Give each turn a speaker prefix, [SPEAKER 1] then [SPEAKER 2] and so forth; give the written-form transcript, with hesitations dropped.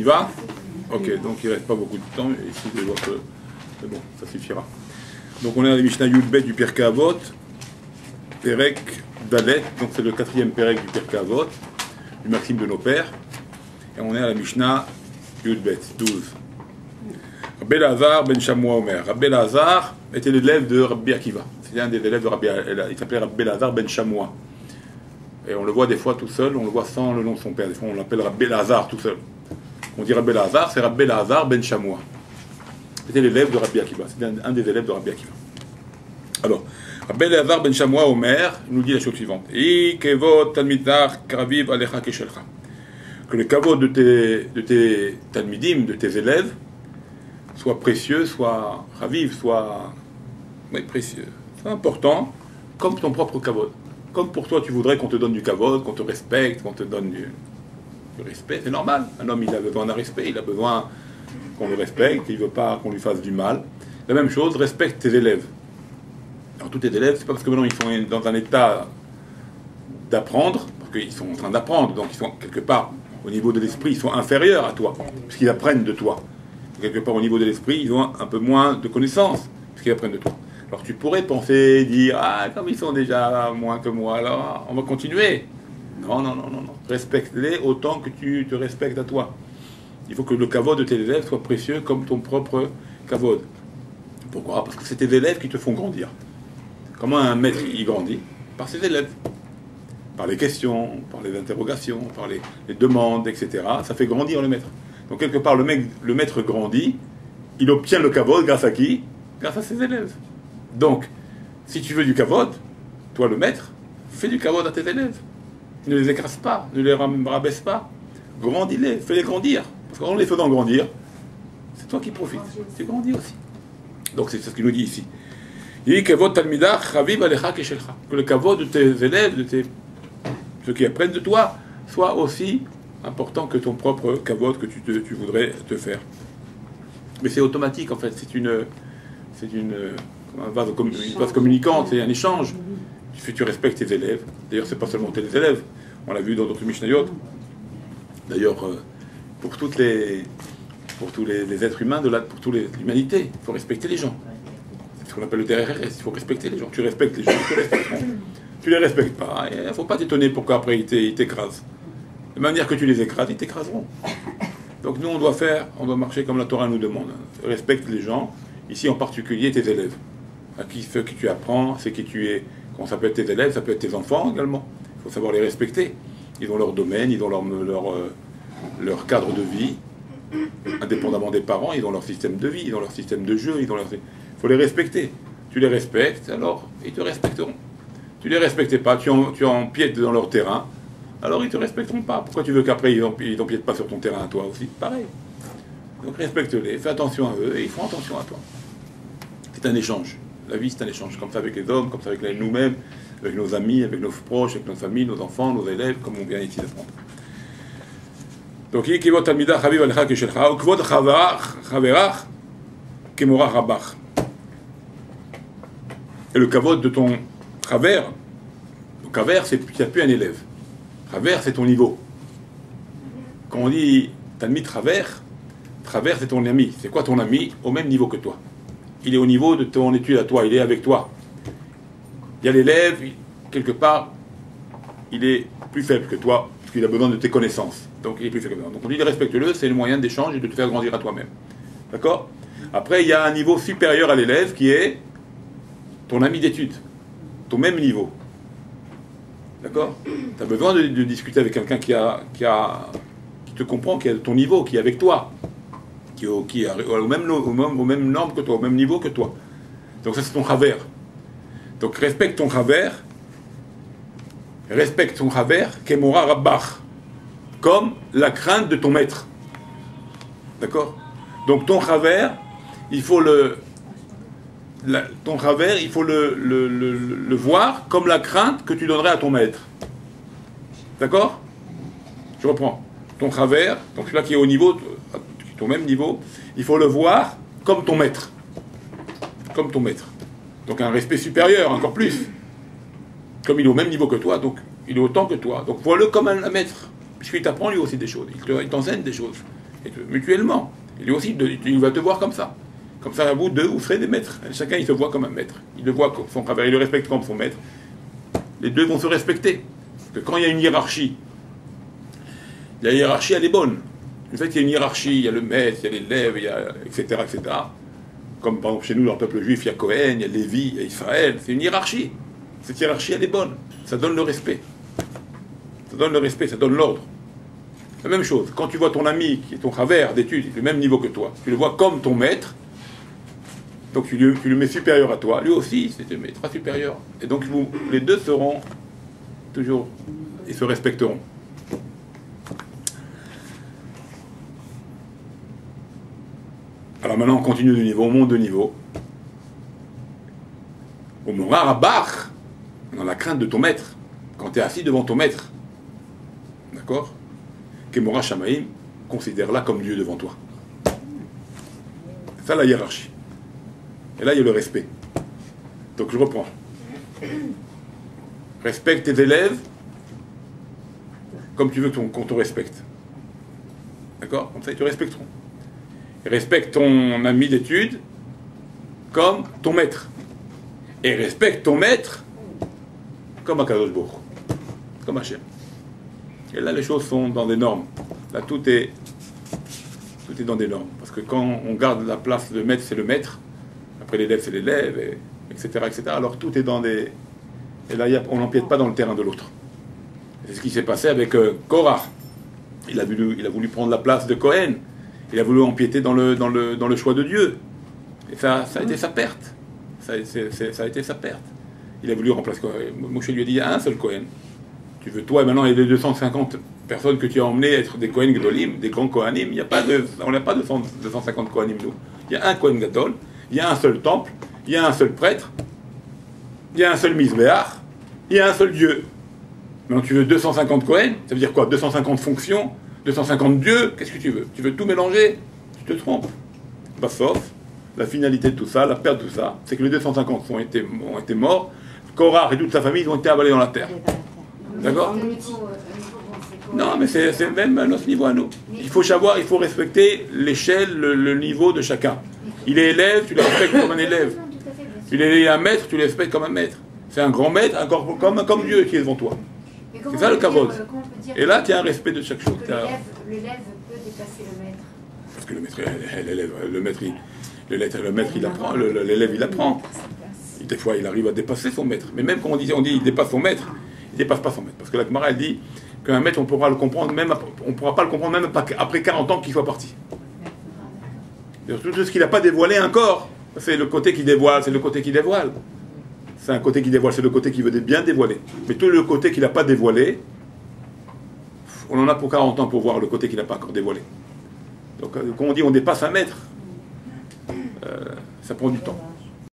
[SPEAKER 1] y va? Ok, donc il ne reste pas beaucoup de temps, ici je vois que c'est bon, ça suffira. Donc on est à la Mishnah Yud-Bet du Pirkei Avot, Perek Dalet, donc c'est le 4e Perek du Pirkei Avot, du Maxime de nos pères, et on est à la Mishnah Yud-Bet, 12. Rabbi Elazar ben Shamoua Omer. Rabbi Elazar était l'élève de Rabbi Akiva. C'était un des élèves de Rabbi Elazar. Il s'appelait Rabbi Elazar ben Shamoua. Et on le voit des fois tout seul, on le voit sans le nom de son père. Des fois on l'appelle Rabbi Elazar tout seul. On dit Rabbi Elazar, c'est Rabbi Elazar ben Shamoua. C'était l'élève de Rabbi Akiva. C'était un des élèves de Rabbi Akiva. Alors, Rabbi Elazar ben Shamoua Omer nous dit la chose suivante. Que le kavod de tes talmidim, de tes élèves, soit précieux, soit raviv, soit précieux, soit important, comme ton propre kavod. Comme pour toi, tu voudrais qu'on te donne du kavod, qu'on te respecte, qu'on te donne du respect, c'est normal. Un homme, il a besoin d'un respect, il a besoin qu'on le respecte, il ne veut pas qu'on lui fasse du mal. La même chose, respecte tes élèves. Alors, tous tes élèves, c'est pas parce que maintenant ils sont dans un état d'apprendre, parce qu'ils sont en train d'apprendre, donc ils sont quelque part, au niveau de l'esprit, ils sont inférieurs à toi, puisqu'ils apprennent de toi. Quelque part, au niveau de l'esprit, ils ont un peu moins de connaissances, puisqu'ils apprennent de toi. Alors tu pourrais penser, dire, ah, comme ils sont déjà moins que moi, alors on va continuer. Non, non, non, non, non. Respecte-les autant que tu te respectes à toi. Il faut que le kavod de tes élèves soit précieux comme ton propre kavod. Pourquoi? Parce que c'est tes élèves qui te font grandir. Comment un maître y grandit? Par ses élèves. Par les questions, par les interrogations, par les demandes, etc. Ça fait grandir le maître. Donc quelque part, le maître grandit, il obtient le kavod grâce à qui? Grâce à ses élèves. Donc, si tu veux du kavod, toi le maître, fais du kavod à tes élèves. Ne les écrase pas, ne les rabaisse pas. Grandis-les, fais-les grandir. Parce qu'en les faisant grandir, c'est toi qui profites. Tu grandis aussi. Donc c'est ce qu'il nous dit ici. Il dit que le kavod de tes élèves, de ceux qui apprennent de toi, soit aussi important que ton propre kavod que tu voudrais te faire. Mais c'est automatique en fait, c'est une vase communicante, c'est un échange. Tu respectes tes élèves. D'ailleurs, c'est pas seulement tes élèves. On l'a vu dans d'autres Mishnayot. D'ailleurs, pour tous les êtres humains, pour toute l'humanité, il faut respecter les gens. C'est ce qu'on appelle le DRRS. Il faut respecter les gens. Tu respectes les gens, ils te respecteront. Tu les respectes pas. Il ne faut pas t'étonner pourquoi après ils t'écrasent. De manière que tu les écrases, ils t'écraseront. Donc nous, on doit marcher comme la Torah nous demande. Respecte les gens. Ici, en particulier, tes élèves. Ceux qui tu apprends, c'est qui tu es. Quand ça peut être tes élèves, ça peut être tes enfants également. Il faut savoir les respecter. Ils ont leur domaine, ils ont leur cadre de vie. Indépendamment des parents, ils ont leur système de vie, ils ont leur système de jeu. Il faut les respecter. Tu les respectes, alors ils te respecteront. Tu les respectes pas, tu empiètes dans leur terrain, alors ils ne te respecteront pas. Pourquoi tu veux qu'après ils n'empiètent pas sur ton terrain à toi aussi? Pareil. Donc respecte-les, fais attention à eux et ils feront attention à toi. C'est un échange. La vie, c'est un échange. Comme ça avec les hommes, comme ça avec nous-mêmes, avec nos amis, avec nos proches, avec nos familles, nos enfants, nos élèves, comme on vient ici d'apprendre. Donc, et le kavod de ton travers, le travers, c'est plus un élève. Travers, c'est ton niveau. Quand on dit talmid travers, c'est ton ami. C'est quoi ton ami? Au même niveau que toi. Il est au niveau de ton étude à toi, il est avec toi. Il y a l'élève, quelque part, il est plus faible que toi, parce qu'il a besoin de tes connaissances. Donc il est plus faible que toi. Donc on dit respecte-le, c'est le moyen d'échange et de te faire grandir à toi-même. D'accord? Après, il y a un niveau supérieur à l'élève qui est ton ami d'étude, ton même niveau. D'accord? Tu as besoin de discuter avec quelqu'un qui te comprend, qui est à ton niveau, qui est avec toi. Qui est au même norme que toi, au même niveau que toi. Donc ça c'est ton chaver. Donc respecte ton chaver, kemora rabbach, comme la crainte de ton maître. D'accord? Donc ton chaver, il faut le voir comme la crainte que tu donnerais à ton maître. D'accord? Je reprends. Ton chaver, donc celui-là qui est au niveau, au même niveau, il faut le voir comme ton maître. Comme ton maître. Donc un respect supérieur, encore plus. Comme il est au même niveau que toi, donc il est autant que toi. Donc vois-le comme un maître. Puisqu'il t'apprend lui aussi des choses. Il t'enseigne des choses. mutuellement. Et lui aussi, il va te voir comme ça. Comme ça, vous deux, vous serez des maîtres. Chacun, il se voit comme un maître. Il le voit comme son travail, il le respecte comme son maître. Les deux vont se respecter. Parce que quand il y a une hiérarchie, la hiérarchie, elle est bonne. Le fait qu'il y ait une hiérarchie, il y a le maître, il y a l'élève, il y a etc., etc. Comme par exemple chez nous, dans le peuple juif, il y a Cohen, il y a Lévi, il y a Israël. C'est une hiérarchie. Cette hiérarchie, elle est bonne. Ça donne le respect. Ça donne le respect, ça donne l'ordre. La même chose, quand tu vois ton ami qui est ton travers d'études, il est du même niveau que toi, tu le vois comme ton maître, donc tu le mets supérieur à toi, lui aussi, c'est un maître supérieur. Et donc les deux seront toujours, ils se respecteront. Alors maintenant, on continue de niveau, on monte de niveau. Au Morar à Bach, dans la crainte de ton maître, quand tu es assis devant ton maître, d'accord, Kemora Shamaim, considère-la comme Dieu devant toi. C'est ça la hiérarchie. Et là, il y a le respect. Donc je reprends. Respecte tes élèves comme tu veux qu'on te respecte. D'accord? Comme ça, ils te respecteront. Et respecte ton ami d'études comme ton maître. Et respecte ton maître comme Akadosh Baruch Hu, comme Hachem. Et là, les choses sont dans des normes. Là, tout est dans des normes. Parce que quand on garde la place de maître, c'est le maître. Après, l'élève, c'est l'élève, etc., etc. Alors, tout est dans des... Et là, on n'empiète pas dans le terrain de l'autre. C'est ce qui s'est passé avec Korah. Il a voulu prendre la place de Cohen. Il a voulu empiéter dans le choix de Dieu. Et ça a été sa perte. Ça a été sa perte. Il a voulu remplacer Cohen. Moshe lui a dit, il y a un seul Cohen. Tu veux, toi, maintenant, et les 250 personnes que tu as emmenées être des Kohen Gdolim, des grands Kohanim, on n'a pas 250 Kohanim, nous. Il y a un Kohen Gadol, il y a un seul temple, il y a un seul prêtre, il y a un seul Mizbeach, il y a un seul Dieu. Maintenant, tu veux 250 Kohen, ça veut dire quoi? 250 fonctions, 250 dieux, qu'est-ce que tu veux? Tu veux tout mélanger? Tu te trompes. Bah, sauf, la finalité de tout ça, la perte de tout ça, c'est que les 250 ont été morts, Korah et toute sa famille ont été avalés dans la terre. D'accord? Non, mais c'est même à notre niveau à nous. Il faut savoir, il faut respecter l'échelle, le niveau de chacun. Il est élève, tu le respectes comme un élève. Il est un maître, tu le respectes comme un maître. C'est un grand maître, comme Dieu qui est devant toi. C'est ça le kavod. Et là, tu as un respect de chaque chose.
[SPEAKER 2] L'élève peut dépasser le maître.
[SPEAKER 1] Parce que le maître, il apprend, l'élève, il apprend. Des fois, il arrive à dépasser son maître. Mais même quand on dit il dépasse son maître, il ne dépasse pas son maître. Parce que la Gemara, elle dit qu'un maître, on pourra le comprendre même, on ne pourra pas le comprendre même après 40 ans qu'il soit parti. Tout ce qu'il n'a pas dévoilé encore, c'est le côté qui dévoile, c'est le côté qui dévoile. C'est un côté qui dévoile, c'est le côté qui veut bien dévoiler. Mais tout le côté qu'il n'a pas dévoilé, on en a pour 40 ans pour voir le côté qu'il n'a pas encore dévoilé. Donc quand on dit on dépasse un maître, ça prend du temps.